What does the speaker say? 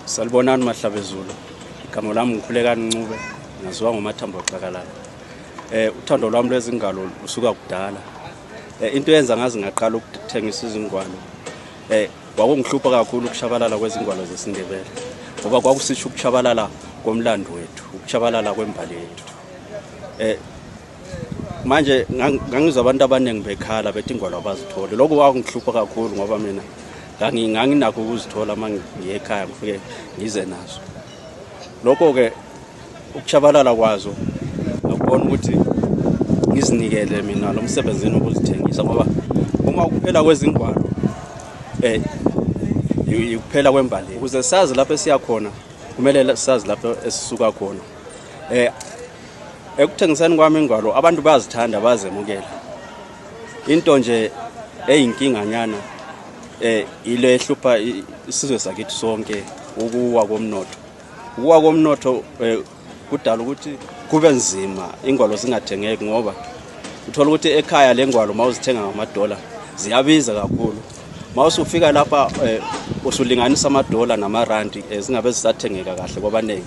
Salibonani mahlabezulu. Igama lami UKhulekani Ncube, ngaziwa ngomathambo aqakalala. Uthando lwami lwezingalo usuka kudala. Into yenza ngazi ngaqala ukuthengisa izingwalo. Kwakungihlupha kakhulu ukushabalala kwezingwalo zesiNdebele. Ngoba kwakusisho ukuchabalala komlando wethu, ukuchabalala kwembali yethu. Manje ngangizwa abantu abaningi bekhala bethi ingwalo abazithole. Lokho kwakungihlupha kakhulu ngoba mina nganginakho ukuzithola mangiye ekhaya ngifike ngize nazo. Lokho ke ukuchabalala kwazo akubona ukuthi ngizinikele mina lo msebenzini wokuzithengisa ngoba uma ukuphela kwezingwalo ukuphela kwembali. Ukuze sazi lapho esiya khona kumele sazi lapho esisuka khona. Ekuthengiseni kwami ingwalo abantu bayazithanda bazemukela. Into nje eyinkinganyana ile ehlupha isizwe sakithi sonke ukuwa komnotho. Ukuwa komnotho kudala ukuthi kube nzima ingwalo zingathengeki ngoba uthola ukuthi ekhaya lengwalo mawuzithenga ngamadola ziyabiza kakhulu. Mawusufika lapha usulinganisa amadola namarandi zingabe zisathengeka kahle kwabanengi.